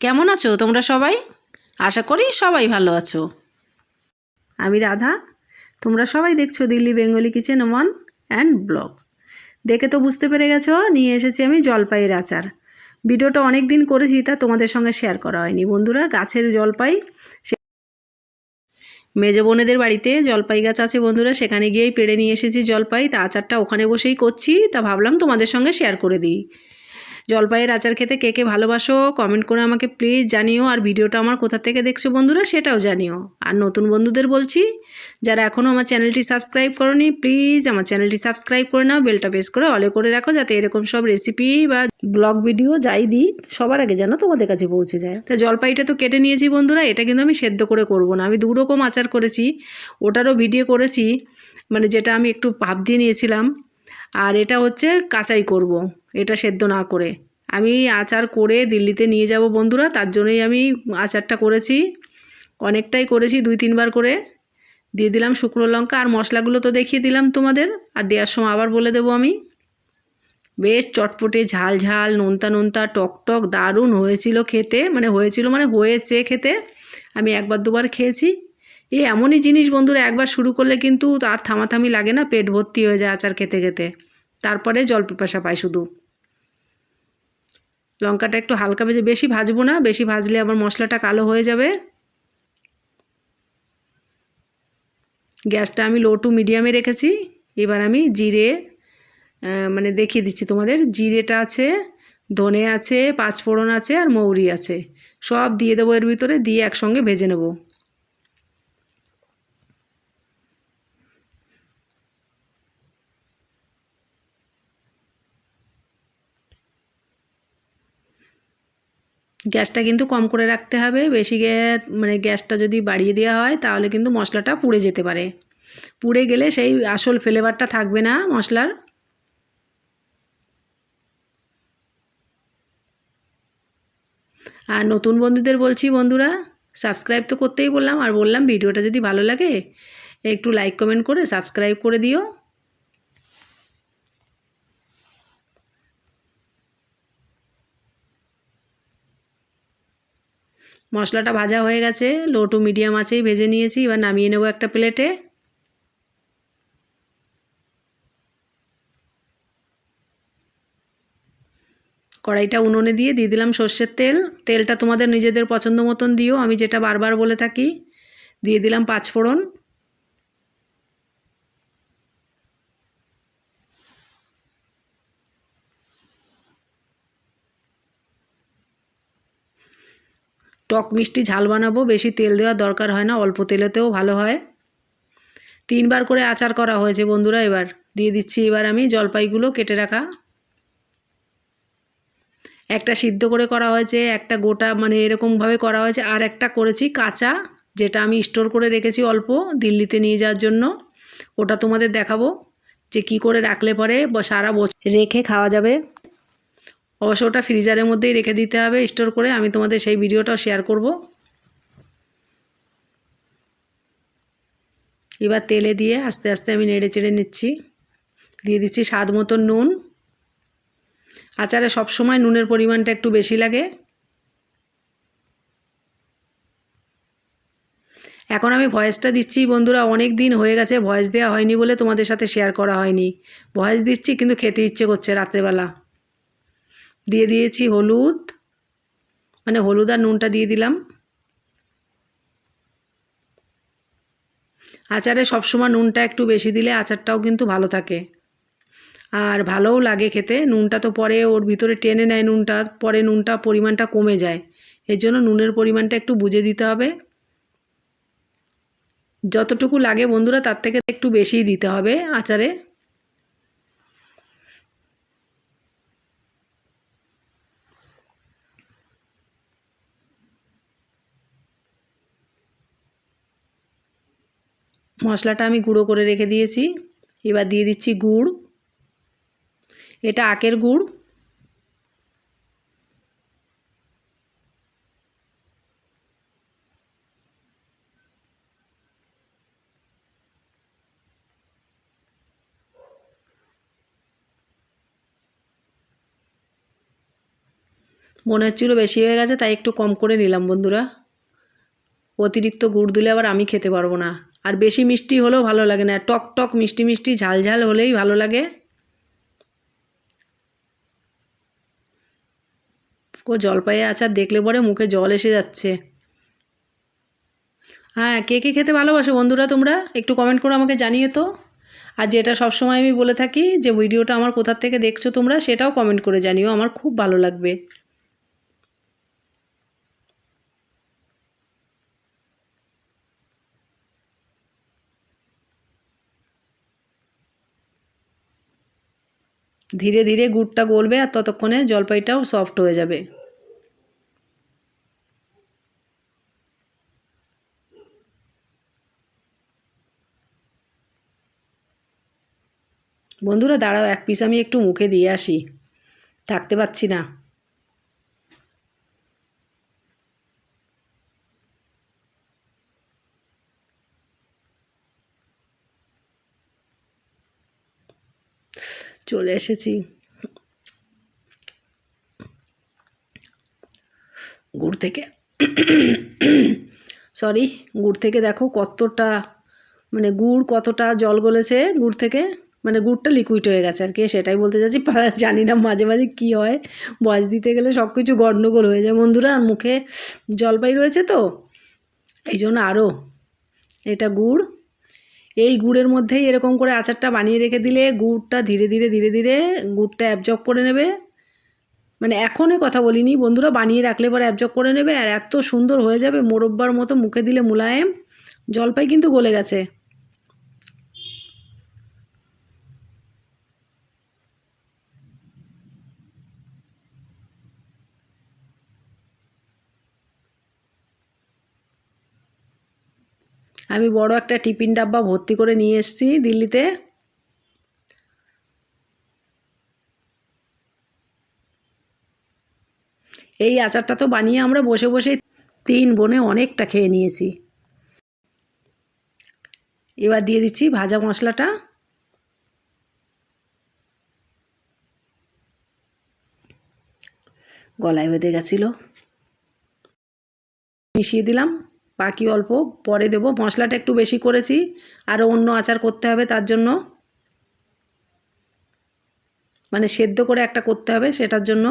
কেমন আছো তোমরা সবাই? আশা করি সবাই ভালো আছো। আমি রাধা। তোমরা সবাই দেখছো Delhi Bengali kitchen one and blog. দেখে তো বুঝতে পেরে গেছো, নিয়ে এসেছি আমি জলপাইয়ের আচার। ভিডিওটা অনেক দিন করেছি, তা তোমাদের সঙ্গে শেয়ার করা হয়নি। বন্ধুরা, গাছের জলপাই, মেজ বোনেদের বাড়িতে জলপাই গাছ আছে বন্ধুরা, সেখানে গিয়েই পেড়ে নিয়ে এসেছি জলপাই। তা আচারটা ওখানে বসেই করছি, তা ভাবলাম তোমাদের সঙ্গে শেয়ার করে দিই। জলপাইয়ের আচার খেতে কে কে ভালোবাসো কমেন্ট করে আমাকে প্লিজ জানিও। আর ভিডিওটা আমার কোথা থেকে দেখছো বন্ধুরা সেটাও জানিও। আর নতুন বন্ধুদের বলছি, যারা এখনও আমার চ্যানেলটি সাবস্ক্রাইব করোনি, প্লিজ আমার চ্যানেলটি সাবস্ক্রাইব করে নাও, বেলটা প্রেস করে অলে করে রাখো, যাতে এরকম সব রেসিপি বা ব্লগ ভিডিও যাই দিই সবার আগে যেন তোমাদের কাছে পৌঁছে যায়। তা জলপাইটা তো কেটে নিয়েছি বন্ধুরা, এটা কিন্তু আমি সেদ্ধ করে করব না। আমি 2 রকম আচার করেছি, ওটারও ভিডিও করেছি, মানে যেটা আমি একটু ভাপ দিয়ে নিয়েছিলাম। আর এটা হচ্ছে কাঁচাই করব, এটা সেদ্ধ না করে। আমি আচার করে দিল্লিতে নিয়ে যাব বন্ধুরা, তার জন্যই আমি আচারটা করেছি। অনেকটাই করেছি, 2-3 বার করে। দিয়ে দিলাম শুকনো লঙ্কা, আর মশলাগুলো তো দেখিয়ে দিলাম তোমাদের, আর দেওয়ার সময় আবার বলে দেবো আমি। বেশ চটপটে ঝাল ঝাল নোনতা নোনতা টক টক দারুণ হয়েছিল খেতে, মানে হয়েছে খেতে। আমি 1-2 বার খেয়েছি। এই এমনই জিনিস বন্ধুরা, একবার শুরু করলে কিন্তু আর থামাথামি লাগে না, পেট ভর্তি হয়ে যায় আচার খেতে খেতে। তারপরে জল পিপাসা পায় শুধু। লঙ্কাটা একটু হালকা ভেজে, বেশি ভাজবো না, বেশি ভাজলে আবার মশলাটা কালো হয়ে যাবে। গ্যাসটা আমি লো টু মিডিয়ামে রেখেছি। এবার আমি জিরে, মানে দেখিয়ে দিচ্ছি তোমাদের, জিরেটা আছে, ধনে আছে, পাঁচফোড়ন আছে, আর মৌরি আছে, সব দিয়ে দেবো এর ভিতরে, দিয়ে একসঙ্গে ভেজে নেব। গ্যাসটা কিন্তু কম করে রাখতে হবে, বেশি মানে গ্যাসটা যদি বাড়িয়ে দেওয়া হয় তাহলে কিন্তু মশলাটা পুড়ে যেতে পারে। পুড়ে গেলে সেই আসল ফ্লেভারটা থাকবে না মশলার। আর নতুন বন্ধুদের বলছি, বন্ধুরা সাবস্ক্রাইব তো করতেই বললাম, আর বললাম ভিডিওটা যদি ভালো লাগে একটু লাইক কমেন্ট করে সাবস্ক্রাইব করে দিও। মশলাটা ভাজা হয়ে গেছে, লো টু মিডিয়াম আঁচেই ভেজে নিয়েছি। এবার নামিয়ে নেব একটা প্লেটে। কড়াইটা উনুনে দিয়ে দিলাম সর্ষের তেল। তেলটা তোমাদের নিজেদের পছন্দ মতন দিও, আমি যেটা বারবার বলে থাকি। দিয়ে দিলাম পাঁচফোড়ন, টক মিষ্টি ঝাল বানাবো, বেশি তেল দেওয়ার দরকার হয় না, অল্প তেলেতেও ভালো হয়। 3 বার করে আচার করা হয়েছে বন্ধুরা। এবার দিয়ে দিচ্ছি এবার আমি জলপাইগুলো কেটে রাখা। একটা সিদ্ধ করে করা হয়েছে, একটা গোটা মানে এরকমভাবে করা হয়েছে, আর একটা করেছি কাঁচা, যেটা আমি স্টোর করে রেখেছি অল্প দিল্লিতে নিয়ে যাওয়ার জন্য। ওটা তোমাদের দেখাবো যে কি করে রাখলে পরে সারা বছর রেখে খাওয়া যাবে। অবশ্য ওটা ফ্রিজারের মধ্যেই রেখে দিতে হবে স্টোর করে, আমি তোমাদের সেই ভিডিওটাও শেয়ার করব। এবার তেলে দিয়ে আস্তে আস্তে আমি নেড়ে চেড়ে নিচ্ছি। দিয়ে দিচ্ছি স্বাদ মতন নুন। আচারে সবসময় নুনের পরিমাণটা একটু বেশি লাগে। এখন আমি ভয়েসটা দিচ্ছি বন্ধুরা, অনেক দিন হয়ে গেছে ভয়েস দেওয়া হয়নি বলে তোমাদের সাথে শেয়ার করা হয়নি। ভয়েস দিচ্ছি কিন্তু খেতে ইচ্ছে করছে রাত্রেবেলা। দিয়ে দিয়েছি হলুদ, মানে হলুদ আর নুনটা দিয়ে দিলাম। আচারে সবসময় নুনটা একটু বেশি দিলে আচারটাও কিন্তু ভালো থাকে, আর ভালোও লাগে খেতে। নুনটা তো পরে ওর ভিতরে টেনে নেয়, নুনটা পরে নুনটা পরিমাণটা কমে যায়। এর জন্য নুনের পরিমাণটা একটু বুঝে দিতে হবে। যতটুকু লাগে বন্ধুরা তার থেকে একটু বেশিই দিতে হবে আচারে। মশলাটা আমি গুঁড়ো করে রেখে দিয়েছি। এবার দিয়ে দিচ্ছি গুড়, এটা আখের গুড়। মনে হচ্ছিল বেশি হয়ে গেছে, তাই একটু কম করে নিলাম বন্ধুরা। অতিরিক্ত গুড় দিলে আবার আমি খেতে পারবো না, আর বেশি মিষ্টি হলেও ভালো লাগে না, টক টক মিষ্টি মিষ্টি ঝাল ঝাল হলেই ভালো লাগে। ও জলপাইয়ের আচার দেখলে পরে মুখে জল এসে যাচ্ছে। হ্যাঁ, কে কে খেতে ভালোবাসো বন্ধুরা তোমরা একটু কমেন্ট করে আমাকে জানিয়ে তো। আর যেটা সবসময় আমি বলে থাকি যে ভিডিওটা আমার কোথার থেকে দেখছো তোমরা, সেটাও কমেন্ট করে জানিও, আমার খুব ভালো লাগবে। ধীরে ধীরে গুড়টা গলবে আর ততক্ষণে জলপাইটাও সফট হয়ে যাবে। বন্ধুরা দাঁড়াও, এক পিস আমি একটু মুখে দিয়ে আসি, থাকতে পারছি না। চলে এসেছি। গুড় থেকে সরি, গুড় থেকে দেখো কতটা, মানে গুড় কতটা জল গলেছে গুড় থেকে, মানে গুড়টা লিকুইড হয়ে গেছে আর কি, সেটাই বলতে চাচ্ছি। জানি না মাঝে মাঝে কী হয়, বয়স দিতে গেলে সব কিছু গণ্ডগোল হয়ে যায় বন্ধুরা। আর মুখে জলপাই রয়েছে তো এই জন্য আরও। এটা গুড়, এই গুড়ের মধ্যেই এরকম করে আচারটা বানিয়ে রেখে দিলে গুড়টা ধীরে ধীরে ধীরে ধীরে গুড়টা অ্যাবজর্ব করে নেবে। মানে এখনই কথা বলিনি বন্ধুরা, বানিয়ে রাখলে পরে অ্যাবজর্ব করে নেবে আর এত সুন্দর হয়ে যাবে, মোরব্বার মতো মুখে দিলে মুলায়েম। জলপাই কিন্তু গলে গেছে। আমি বড় একটা টিফিন ডাব্বা ভর্তি করে নিয়ে এসেছি দিল্লিতে। এই আচারটা তো বানিয়ে আমরা বসে বসে 3 বোনে অনেকটা খেয়ে নিয়েছি। এবার দিয়ে দিচ্ছি ভাজা মশলাটা। গলায় বেঁধে গেছিলো, মিশিয়ে দিলাম, বাকি অল্প পরে দেবো। মশলাটা একটু বেশি করেছি, আরও অন্য আচার করতে হবে তার জন্য, মানে সেদ্ধ করে একটা করতে হবে সেটার জন্য।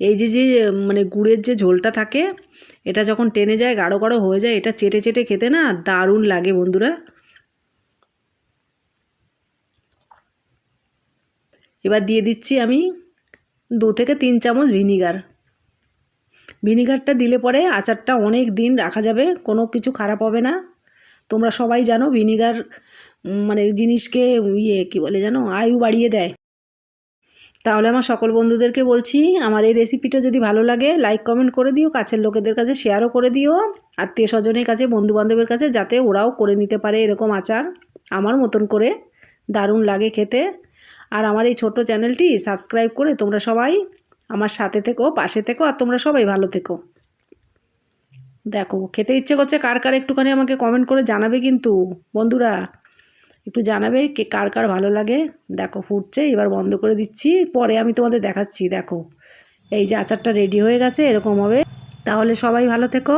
এই যে যে মানে গুড়ের যে ঝোলটা থাকে, এটা যখন টেনে যায় গাঢ় গাঢ় হয়ে যায়, এটা চেটে চেটে খেতে না দারুণ লাগে বন্ধুরা। এবার দিয়ে দিচ্ছি আমি 2 থেকে 3 চামচ ভিনিগার। ভিনিগারটা দিলে পরে আচারটা অনেক দিন রাখা যাবে, কোনো কিছু খারাপ হবে না। তোমরা সবাই জানো ভিনিগার মানে জিনিসকে কী বলে জানো, আয়ু বাড়িয়ে দেয়। তাহলে আমার সকল বন্ধুদেরকে বলছি, আমার এই রেসিপিটা যদি ভালো লাগে লাইক কমেন্ট করে দিও, কাছের লোকেদের কাছে শেয়ারও করে দিও, আত্মীয় স্বজনের কাছে বন্ধুবান্ধবের কাছে, যাতে ওরাও করে নিতে পারে এরকম আচার আমার মতন করে। দারুণ লাগে খেতে। আর আমার এই ছোট্ট চ্যানেলটি সাবস্ক্রাইব করে তোমরা সবাই আমার সাথে থেকো, পাশে থেকো, আর তোমরা সবাই ভালো থেকো। দেখো খেতে ইচ্ছে করছে কার কার, একটুখানি আমাকে কমেন্ট করে জানাবে কিন্তু বন্ধুরা, একটু জানাবে কে কার কার ভালো লাগে। দেখো ফুটছে, এবার বন্ধ করে দিচ্ছি, পরে আমি তোমাদের দেখাচ্ছি। দেখো এই যে আচারটা রেডি হয়ে গেছে, এরকম হবে। তাহলে সবাই ভালো থেকো।